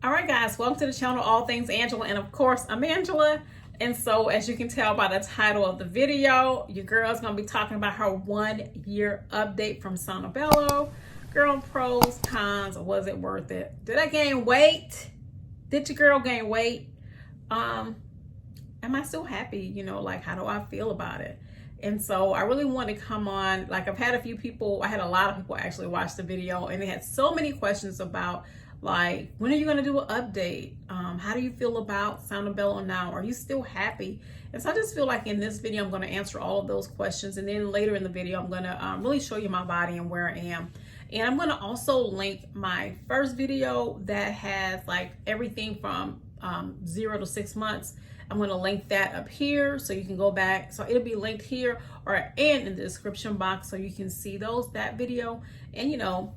All right, guys, welcome to the channel, All Things Angela, and of course, I'm Angela. And so, as you can tell by the title of the video, your girl's gonna be talking about her 1-year update from Sono Bello. Girl, pros, cons, was it worth it? Did I gain weight? Did your girl gain weight? Am I still happy? You know, like, how do I feel about it? And so I really want to come on, like, I've had a few people, I had a lot of people actually watch the video, and they had so many questions about, like, when are you going to do an update? How do you feel about Sono Bello now? Are you still happy? And so I just feel like in this video, I'm going to answer all of those questions. And then later in the video, I'm going to really show you my body and where I am. And I'm going to also link my first video that has like everything from 0 to 6 months. I'm going to link that up here so you can go back. So it'll be linked here and in the description box so you can see that video. And you know,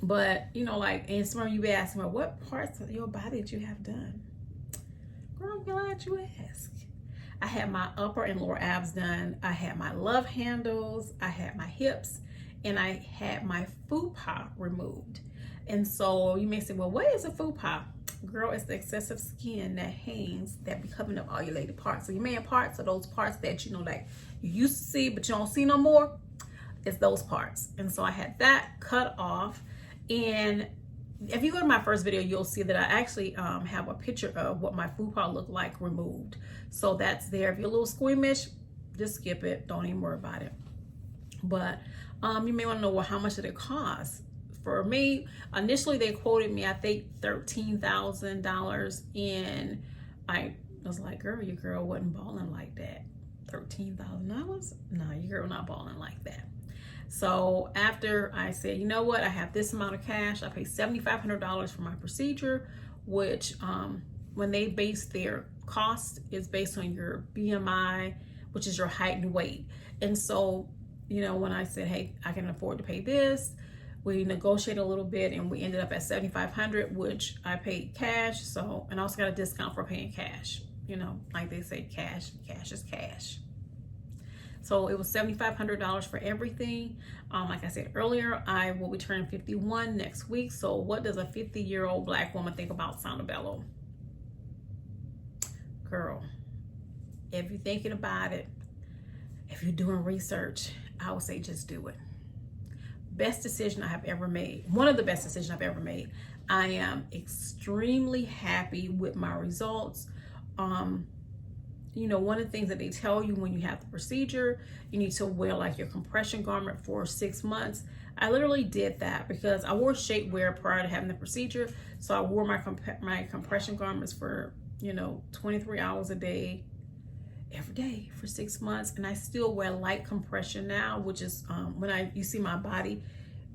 but you know, like, and some of you be asking, well, what parts of your body did you have done? Girl, I'm glad you asked. I had my upper and lower abs done. I had my love handles. I had my hips, and I had my fupa removed. And so you may say, well, what is a fupa? Girl, it's the excessive skin that hangs, that be covering up all your lady parts. So your man parts are those parts that, you know, like you used to see, but you don't see no more. It's those parts. And so I had that cut off. And if you go to my first video, you'll see that I actually have a picture of what my fupa looked like removed. So that's there. If you're a little squeamish, just skip it. Don't even worry about it. But you may want to know, well, how much did it cost? For me, initially they quoted me, I think $13,000, and I was like, girl, your girl wasn't balling like that. $13,000? No, your girl not balling like that. So after I said, you know what, I have this amount of cash, I paid $7,500 for my procedure, which when they base their cost is based on your BMI, which is your height and weight. And so, you know, when I said, hey, I can afford to pay this, we negotiated a little bit and we ended up at $7,500, which I paid cash. So, and I also got a discount for paying cash. You know, like they say, cash is cash. So it was $7,500 for everything. Like I said earlier, I will be turning 51 next week. So what does a 50-year-old Black woman think about Sono Bello? Girl, if you're thinking about it, if you're doing research, I would say just do it. Best decision I have ever made. One of the best decisions I've ever made. I am extremely happy with my results. You know, one of the things that they tell you when you have the procedure, you need to wear like your compression garment for 6 months. I literally did that because I wore shapewear prior to having the procedure. So I wore my compression garments for, you know, 23 hours a day, every day for 6 months. And I still wear light compression now, which is when you see my body,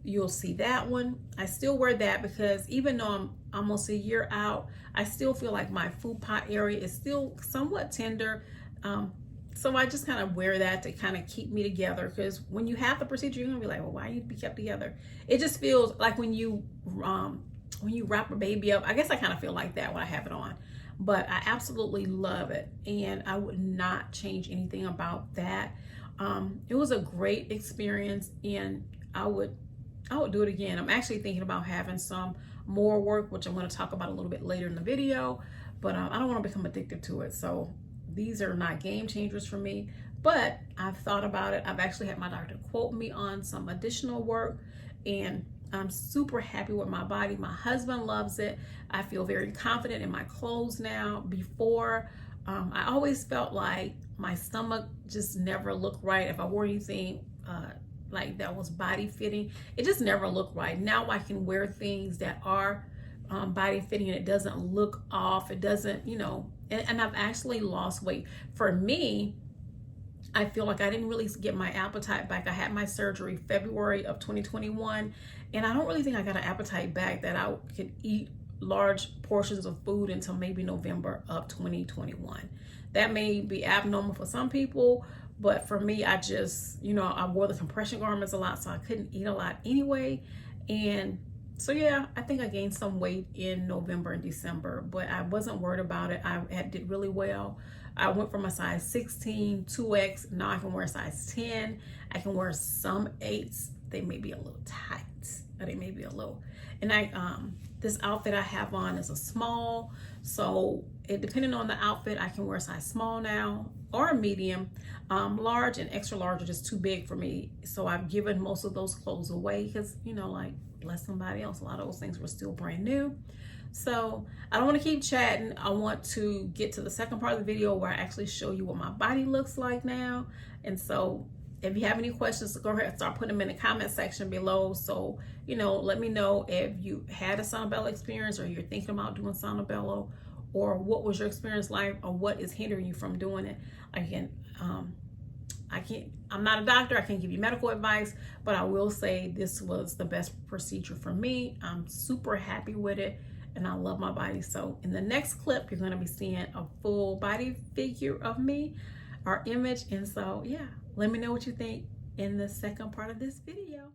you'll see that one. I still wear that because even though I'm almost a year out, I still feel like my fupa area is still somewhat tender. So I just kind of wear that to kind of keep me together, because when you have the procedure, you're gonna be like, well, why you be kept together? It just feels like when you wrap a baby up, I guess I kind of feel like that when I have it on. But I absolutely love it, and I would not change anything about that. It was a great experience, and I would do it again. I'm actually thinking about having some more work, which I'm going to talk about a little bit later in the video, but I don't want to become addicted to it. So these are not game changers for me, but I've thought about it. I've actually had my doctor quote me on some additional work, and I'm super happy with my body. My husband loves it. I feel very confident in my clothes now. Before, I always felt like my stomach just never looked right. If I wore anything like that was body fitting, it just never looked right. Now I can wear things that are body fitting and it doesn't look off. It doesn't, you know, and I've actually lost weight. For me, I feel like I didn't really get my appetite back. I had my surgery February of 2021, and I don't really think I got an appetite back that I could eat large portions of food until maybe November of 2021. That may be abnormal for some people, but for me, I just, you know, I wore the compression garments a lot, so I couldn't eat a lot anyway. And so, yeah, I think I gained some weight in November and December, but I wasn't worried about it. I did really well. I went from a size 16, 2X. Now I can wear a size 10. I can wear some 8s. They may be a little tight, or they may be a little. And this outfit I have on is a small, so it depending on the outfit, I can wear a size small now or a medium. Large and extra large are just too big for me, so I've given most of those clothes away because, you know, like, bless somebody else, a lot of those things were still brand new. So I don't want to keep chatting. I want to get to the second part of the video where I actually show you what my body looks like now. And so if you have any questions, go ahead and start putting them in the comment section below. So, you know, let me know if you had a Sono Bello experience or you're thinking about doing Sono Bello, or what was your experience like, or what is hindering you from doing it. Again, I'm not a doctor, I can't give you medical advice, but I will say this was the best procedure for me. I'm super happy with it and I love my body. So in the next clip, you're gonna be seeing a full body figure of me, our image. And so yeah, let me know what you think in the second part of this video.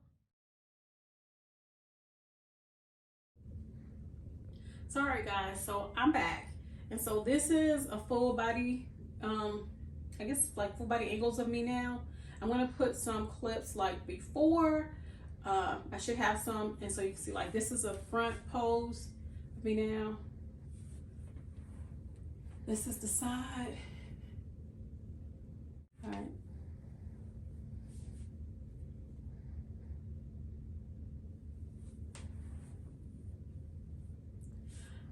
So all right guys, so I'm back. And so this is a full body, I guess like full body angles of me now. I'm gonna put some clips like before. I should have some, and so you can see like this is a front pose of me now. This is the side. All right.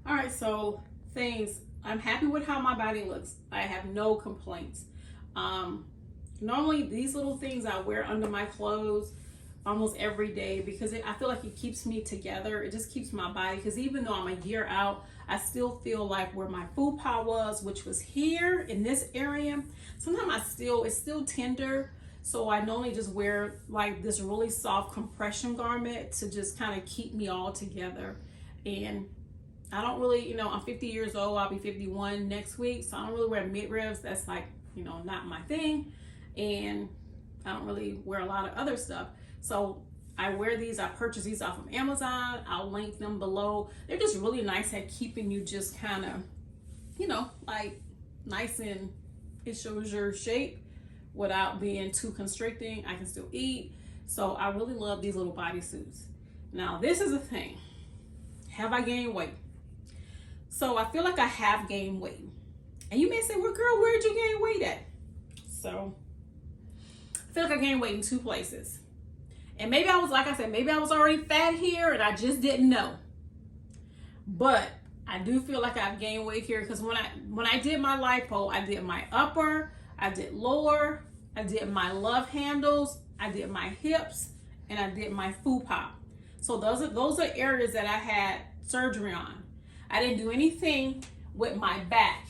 All right, so things, I'm happy with how my body looks. I have no complaints. Normally these little things I wear under my clothes almost every day because I feel like it keeps me together. It just keeps my body, because even though I'm a year out, I still feel like where my fupa was, which was here in this area, sometimes it's still tender. So I normally just wear like this really soft compression garment to just kind of keep me all together. And I don't really, you know, I'm 50 years old, I'll be 51 next week, so I don't really wear midriffs. That's like, you know, not my thing. And I don't really wear a lot of other stuff. So I wear these, I purchase these off of Amazon. I'll link them below. They're just really nice at keeping you just kind of, you know, like nice, and it shows your shape without being too constricting. I can still eat. So I really love these little bodysuits. Now this is the thing. Have I gained weight? So I feel like I have gained weight. And you may say, well, girl, where'd you gain weight at? So I feel like I gained weight in two places. And maybe I was, like I said, maybe I was already fat here and I just didn't know. But I do feel like I've gained weight here because when I did my lipo, I did my upper, I did lower, I did my love handles, I did my hips, and I did my fupa. So those are areas that I had surgery on. I didn't do anything with my back.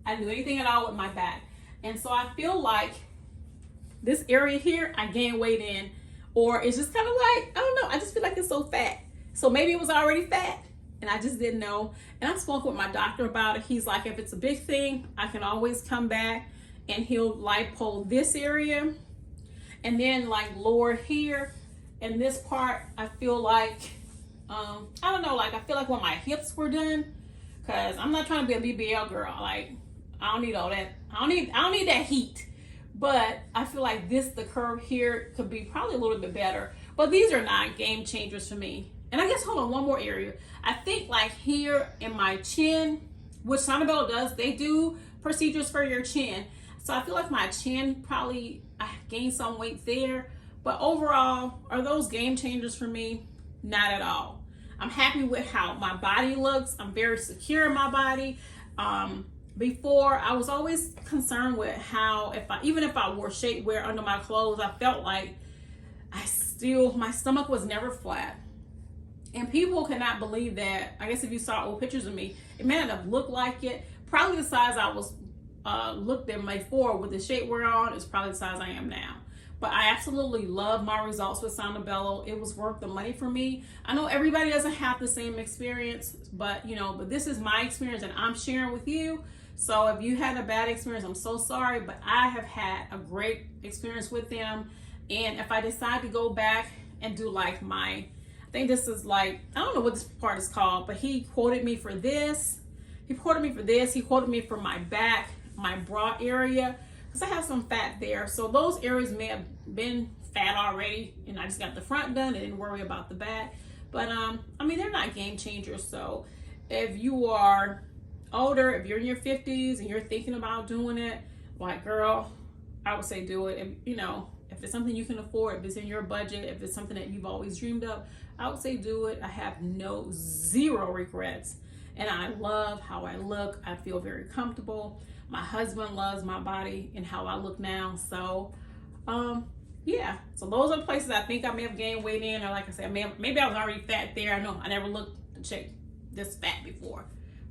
I didn't do anything at all with my back. And so I feel like this area here, I gained weight in, or it's just kind of like, I don't know, I just feel like it's so fat. So maybe it was already fat and I just didn't know. And I spoke with my doctor about it. He's like, if it's a big thing, I can always come back and he'll lipo this area and then like lower here. And this part, I feel like, I don't know, like I feel like when my hips were done, cause I'm not trying to be a BBL girl. Like I don't need all that. I don't need that heat. But I feel like the curve here could be probably a little bit better. But these are not game changers for me. And I guess, hold on, one more area. I think like here in my chin, which Sono Bello does, they do procedures for your chin. So I feel like my chin probably, I gained some weight there. But overall, are those game changers for me? Not at all. I'm happy with how my body looks. I'm very secure in my body. Before, I was always concerned with how even if I wore shapewear under my clothes, I felt like my stomach was never flat. And people cannot believe that. I guess if you saw old pictures of me, it may not have looked like it. Probably the size I was looked at before with the shapewear on is probably the size I am now. But I absolutely love my results with Sono Bello. It was worth the money for me. I know everybody doesn't have the same experience, but this is my experience and I'm sharing with you. So if you had a bad experience, I'm so sorry, but I have had a great experience with them. And if I decide to go back and do like I think this is like, I don't know what this part is called, but he quoted me for this. He quoted me for this. He quoted me for my back, my bra area, because I have some fat there. So those areas may have been fat already, and I just got the front done and didn't worry about the back. But I mean, they're not game changers. So if you are older, if you're in your 50s and you're thinking about doing it, like, girl, I would say do it. If, you know, if it's something you can afford, if it's in your budget, if it's something that you've always dreamed of, I would say do it. I have zero regrets. And I love how I look. I feel very comfortable. My husband loves my body and how I look now. So, yeah. So those are places I think I may have gained weight in. Or like I said, maybe I was already fat there. I know I never looked to check this fat before.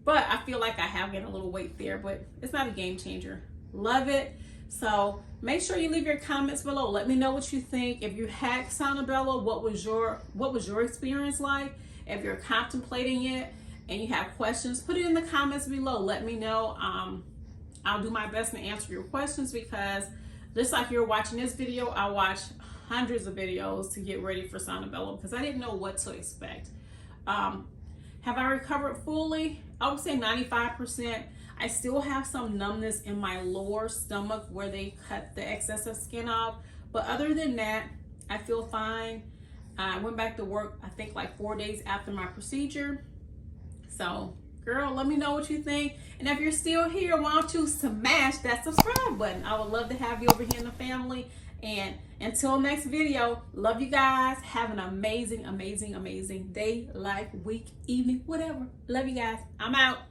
But I feel like I have gained a little weight there. But it's not a game changer. Love it. So make sure you leave your comments below. Let me know what you think. If you had Sono Bello, what was your experience like? If you're contemplating it and you have questions, put it in the comments below. Let me know. I'll do my best to answer your questions, because just like you're watching this video, I watched hundreds of videos to get ready for Sono Bello because I didn't know what to expect. Have I recovered fully? I would say 95%. I still have some numbness in my lower stomach where they cut the excess of skin off. But other than that, I feel fine. I went back to work, I think like 4 days after my procedure. So, girl, let me know what you think. And if you're still here, why don't you smash that subscribe button? I would love to have you over here in the family. And until next video, love you guys. Have an amazing, amazing, amazing day, life, week, evening, whatever. Love you guys. I'm out.